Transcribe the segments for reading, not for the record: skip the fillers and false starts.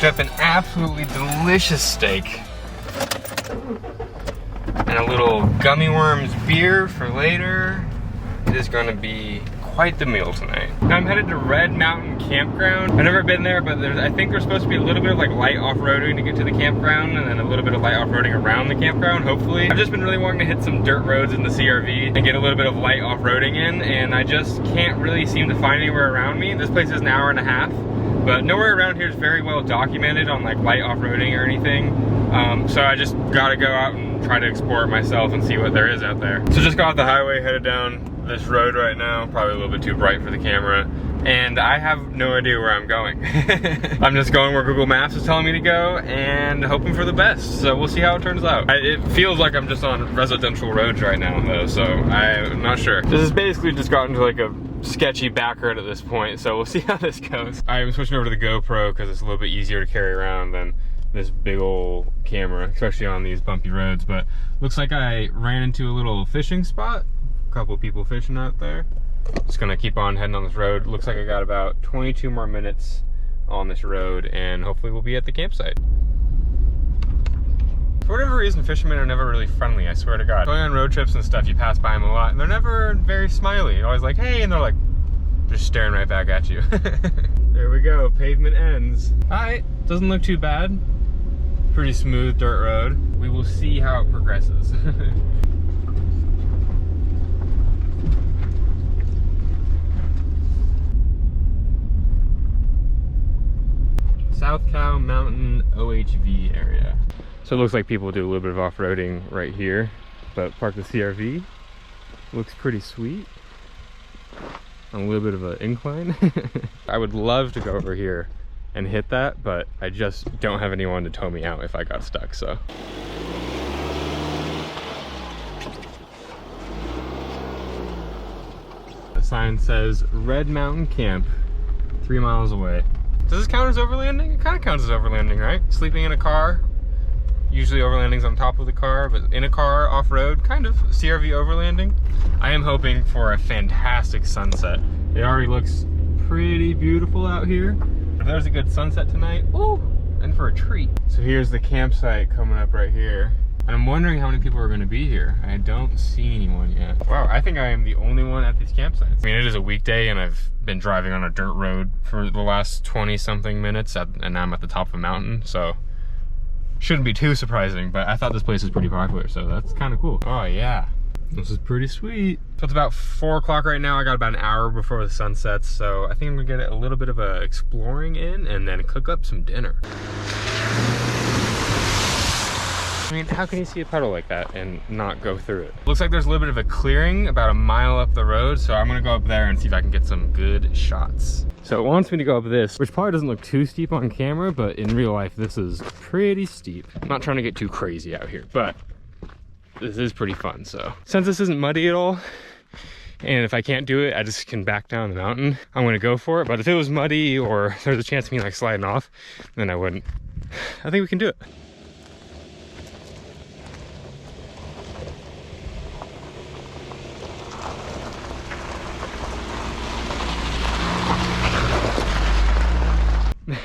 cooked up an absolutely delicious steak. And a little gummy worms beer for later. It is gonna be quite the meal tonight. Now I'm headed to Red Mountain Campground. I've never been there, but I think there's supposed to be a little bit of like light off-roading to get to the campground, and then a little bit of light off-roading around the campground, hopefully. I've just been really wanting to hit some dirt roads in the CRV and get a little bit of light off-roading in, and I just can't really seem to find anywhere around me. This place is an hour and a half, but nowhere around here is very well documented on like light off-roading or anything. So I just gotta go out and try to explore it myself and see what there is out there. So just got off the highway, headed down this road right now, probably a little bit too bright for the camera, and I have no idea where I'm going. I'm just going where Google Maps is telling me to go and hoping for the best, so we'll see how it turns out. It feels like I'm just on residential roads right now though, so I'm not sure. This has basically just gotten to like a sketchy back road at this point, so we'll see how this goes. I'm switching over to the GoPro because it's a little bit easier to carry around than this big old camera, especially on these bumpy roads. But looks like I ran into a little fishing spot. Couple people fishing out there. Just gonna keep on heading on this road. Looks like I got about 22 more minutes on this road, and hopefully we'll be at the campsite. For whatever reason, fishermen are never really friendly, I swear to God. Going on road trips and stuff, you pass by them a lot, and they're never very smiley. You're always like, hey, and they're like, just staring right back at you. There we go, pavement ends. Alright, doesn't look too bad. Pretty smooth dirt road. We will see how it progresses. South Cow Mountain OHV area. So it looks like people do a little bit of off-roading right here, but park the CRV. Looks pretty sweet. On a little bit of an incline. I would love to go over here and hit that, but I just don't have anyone to tow me out if I got stuck, so. The sign says Red Mountain Camp, 3 miles away. Does this count as overlanding? It kind of counts as overlanding, right? Sleeping in a car. Usually overlanding's on top of the car, but in a car, off-road, kind of CRV overlanding. I am hoping for a fantastic sunset. It already looks pretty beautiful out here. If there's a good sunset tonight, ooh, and for a treat. So here's the campsite coming up right here. And I'm wondering how many people are gonna be here. I don't see anyone yet. Wow, I think I am the only one at these campsites. I mean, it is a weekday and I've been driving on a dirt road for the last 20 something minutes and now I'm at the top of a mountain, so shouldn't be too surprising, but I thought this place was pretty popular, so that's kind of cool. Oh yeah, this is pretty sweet. So it's about 4 o'clock right now. I got about an hour before the sun sets, so I think I'm gonna get a little bit of a exploring in and then cook up some dinner. I mean, how can you see a puddle like that and not go through it? Looks like there's a little bit of a clearing about a mile up the road, so I'm gonna go up there and see if I can get some good shots. So it wants me to go up this, which probably doesn't look too steep on camera, but in real life, this is pretty steep. I'm not trying to get too crazy out here, but this is pretty fun, so. Since this isn't muddy at all, and if I can't do it, I just can back down the mountain, I'm gonna go for it. But if it was muddy or there's a chance of me like sliding off, then I wouldn't. I think we can do it.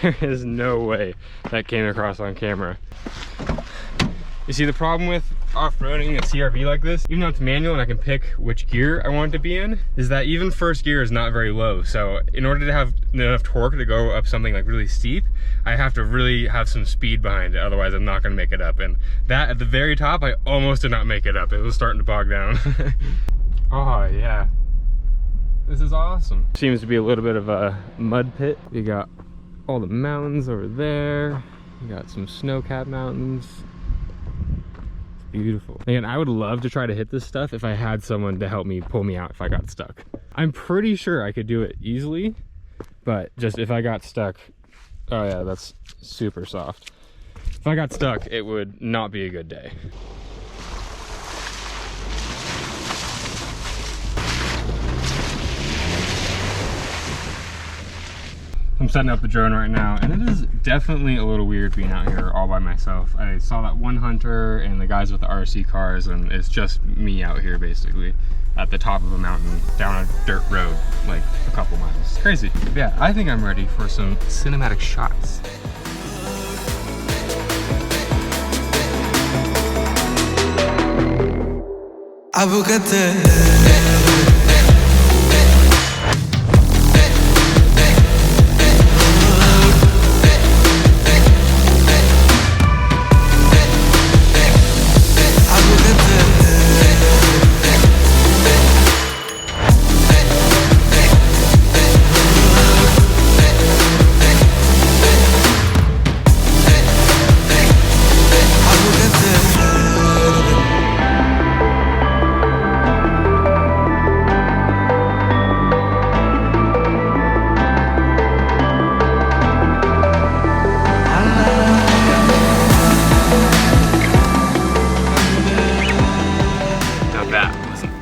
There is no way that came across on camera. You see, the problem with off-roading a CRV like this, even though it's manual and I can pick which gear I want it to be in, is that even first gear is not very low. So in order to have enough torque to go up something like really steep, I have to really have some speed behind it, otherwise I'm not gonna make it up. And that at the very top, I almost did not make it up. It was starting to bog down. Oh yeah, this is awesome. Seems to be a little bit of a mud pit. You got all the mountains over there. You got some snow-capped mountains. It's beautiful. Again, I would love to try to hit this stuff if I had someone to help me pull me out if I got stuck. I'm pretty sure I could do it easily, but just if I got stuck, oh yeah, that's super soft. If I got stuck, it would not be a good day. I'm setting up the drone right now, and it is definitely a little weird being out here all by myself. I saw that one hunter and the guys with the RC cars, and it's just me out here basically at the top of a mountain down a dirt road like a couple miles. It's crazy. Yeah, I think I'm ready for some cinematic shots.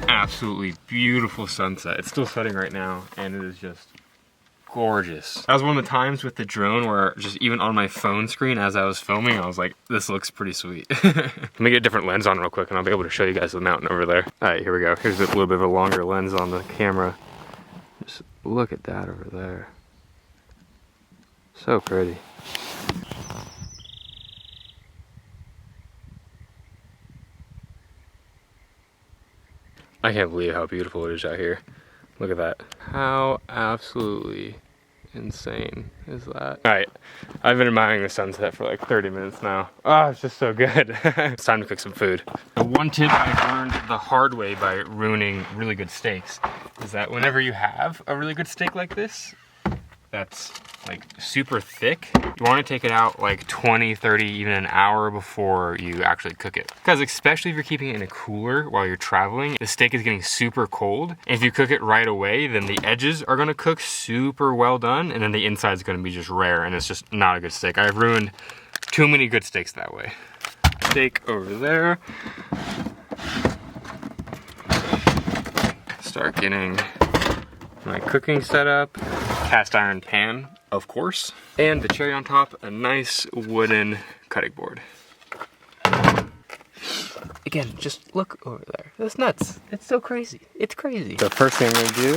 Absolutely beautiful sunset. It's still setting right now, and it is just gorgeous. That was one of the times with the drone where just even on my phone screen as I was filming, I was like, this looks pretty sweet. Let me get a different lens on real quick and I'll be able to show you guys the mountain over there. All right, here we go. Here's a little bit of a longer lens on the camera. Just look at that over there. So pretty. I can't believe how beautiful it is out here. Look at that. How absolutely insane is that? All right, I've been admiring the sunset for like 30 minutes now. Oh, it's just so good. It's time to cook some food. The one tip I've learned the hard way by ruining really good steaks is that whenever you have a really good steak like this, that's like super thick, you want to take it out like 20, 30, even an hour before you actually cook it. Because especially if you're keeping it in a cooler while you're traveling, the steak is getting super cold. And if you cook it right away, then the edges are gonna cook super well done, and then the inside is gonna be just rare, and it's just not a good steak. I've ruined too many good steaks that way. Steak over there. Start getting my cooking setup. Cast iron pan, of course. And the cherry on top, a nice wooden cutting board. Again, just look over there. That's nuts. It's so crazy. It's crazy. The first thing I'm gonna do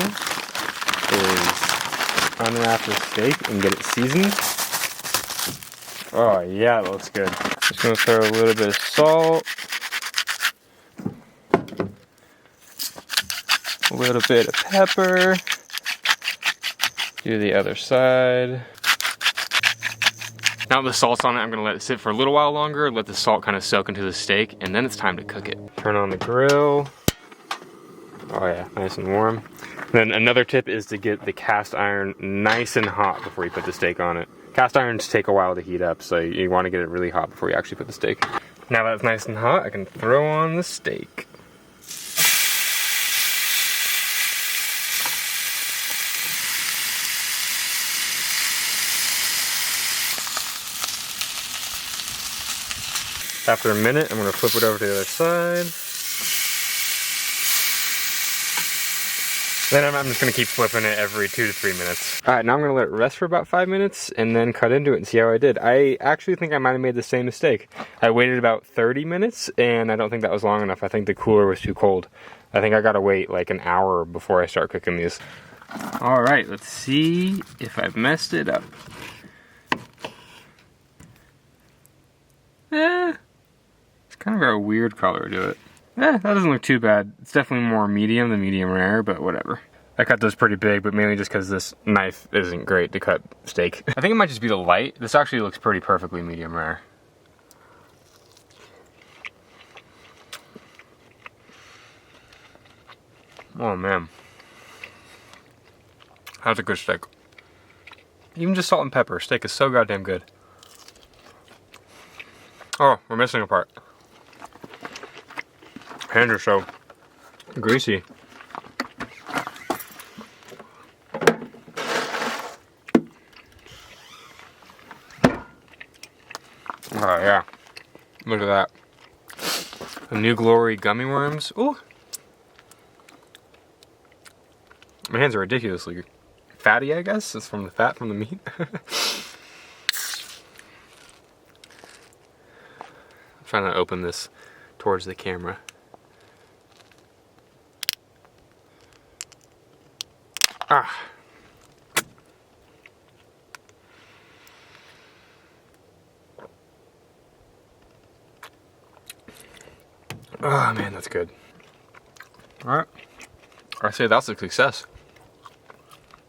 is unwrap the steak and get it seasoned. Oh yeah, that looks good. Just gonna throw a little bit of salt. A little bit of pepper. Do the other side. Now the salt's on it, I'm gonna let it sit for a little while longer, let the salt kind of soak into the steak, and then it's time to cook it. Turn on the grill. Oh yeah, nice and warm. Then another tip is to get the cast iron nice and hot before you put the steak on it. Cast irons take a while to heat up, so you wanna get it really hot before you actually put the steak. Now that it's nice and hot, I can throw on the steak. After a minute, I'm gonna flip it over to the other side. Then I'm just gonna keep flipping it every 2 to 3 minutes. All right, now I'm gonna let it rest for about 5 minutes and then cut into it and see how I did. I actually think I might have made the same mistake. I waited about 30 minutes and I don't think that was long enough. I think the cooler was too cold. I think I gotta wait like an hour before I start cooking these. All right, let's see if I've messed it up. Kind of got a weird color to it. That doesn't look too bad. It's definitely more medium than medium rare, but whatever. I cut those pretty big, but mainly just because this knife isn't great to cut steak. I think it might just be the light. This actually looks pretty perfectly medium rare. Oh man. That's a good steak. Even just salt and pepper, steak is so goddamn good. Oh, we're missing a part. Hands are so greasy. Oh yeah, look at that. The New Glory gummy worms. Ooh. My hands are ridiculously fatty, I guess. It's from the fat from the meat. I'm trying to open this towards the camera. Ah. Oh man, that's good. All right, I say that's a success.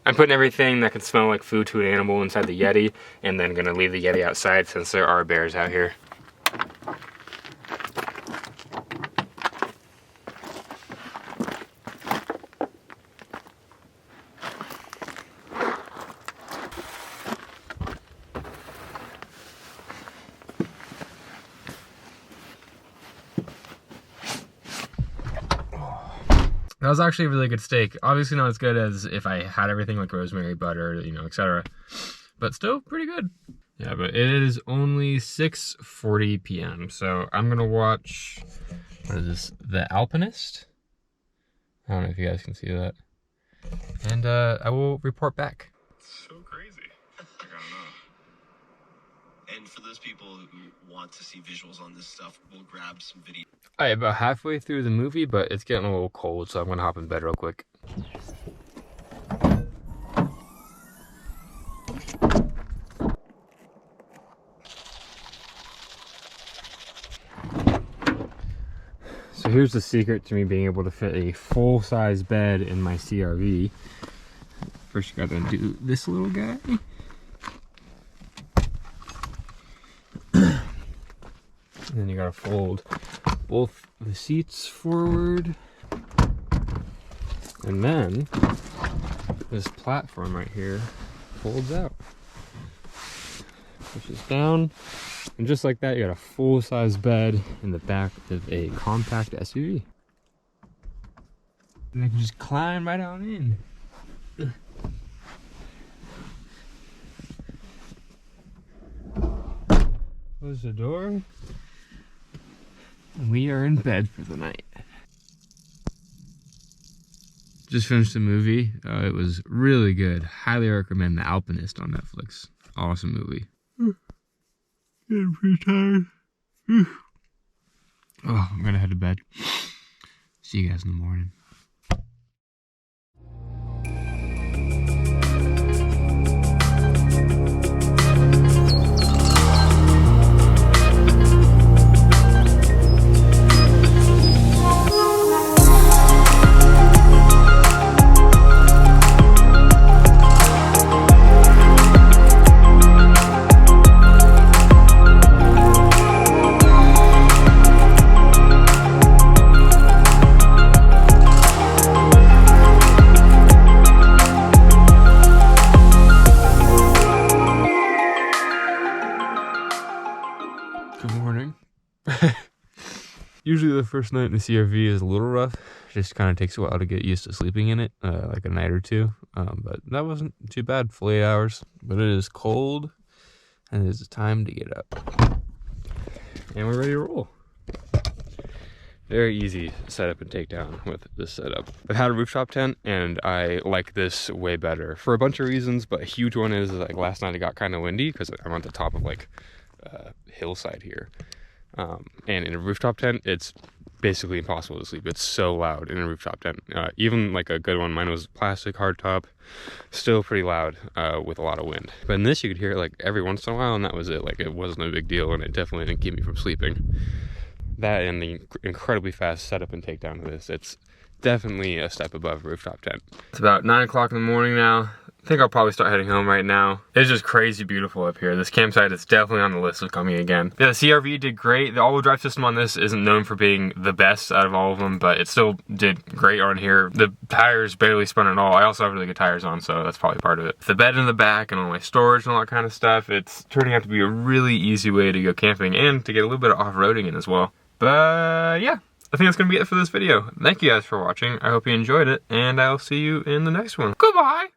I'm putting everything that can smell like food to an animal inside the Yeti, and then gonna leave the Yeti outside since there are bears out here. That was actually a really good steak. Obviously not as good as if I had everything like rosemary, butter, you know, etc. But still pretty good. Yeah, but it is only 6:40 p.m. So I'm gonna watch, what is this, The Alpinist? I don't know if you guys can see that. And I will report back. So crazy. I don't know. And for those people who want to see visuals on this stuff, we'll grab some video. Alright, about halfway through the movie, but it's getting a little cold, so I'm gonna hop in bed real quick. So here's the secret to me being able to fit a full-size bed in my CRV. First you gotta undo this little guy. And then you gotta fold both the seats forward. And then this platform right here folds out. Pushes down. And just like that, you got a full-size bed in the back of a compact SUV. And I can just climb right on in. Close the door. And we are in bed for the night. Just finished the movie. It was really good. Highly recommend The Alpinist on Netflix. Awesome movie. I'm pretty tired. Oh, I'm gonna head to bed. See you guys in the morning. Good morning. Usually the first night in the CRV is a little rough. It just kind of takes a while to get used to sleeping in it, like a night or two. But that wasn't too bad, full 8 hours. But it is cold, and it is time to get up. And we're ready to roll. Very easy setup and takedown with this setup. I've had a rooftop tent, and I like this way better for a bunch of reasons, but a huge one is like last night it got kind of windy because I'm on the top of like hillside here, and in a rooftop tent it's basically impossible to sleep. It's so loud in a rooftop tent. Even like a good one, mine was plastic hardtop, still pretty loud with a lot of wind. But in this you could hear it like every once in a while, and that was it. Like it wasn't a big deal, and it definitely didn't keep me from sleeping. That and the incredibly fast setup and takedown of this, it's definitely a step above a rooftop tent. It's about 9 o'clock in the morning now. I think I'll probably start heading home right now. It's just crazy beautiful up here. This campsite is definitely on the list of coming again. Yeah, the CRV did great. The all-wheel drive system on this isn't known for being the best out of all of them, but it still did great on here. The tires barely spun at all. I also have really good tires on, so that's probably part of it. The bed in the back and all my storage and all that kind of stuff, it's turning out to be a really easy way to go camping and to get a little bit of off-roading in as well. But yeah, I think that's going to be it for this video. Thank you guys for watching. I hope you enjoyed it, and I'll see you in the next one. Goodbye!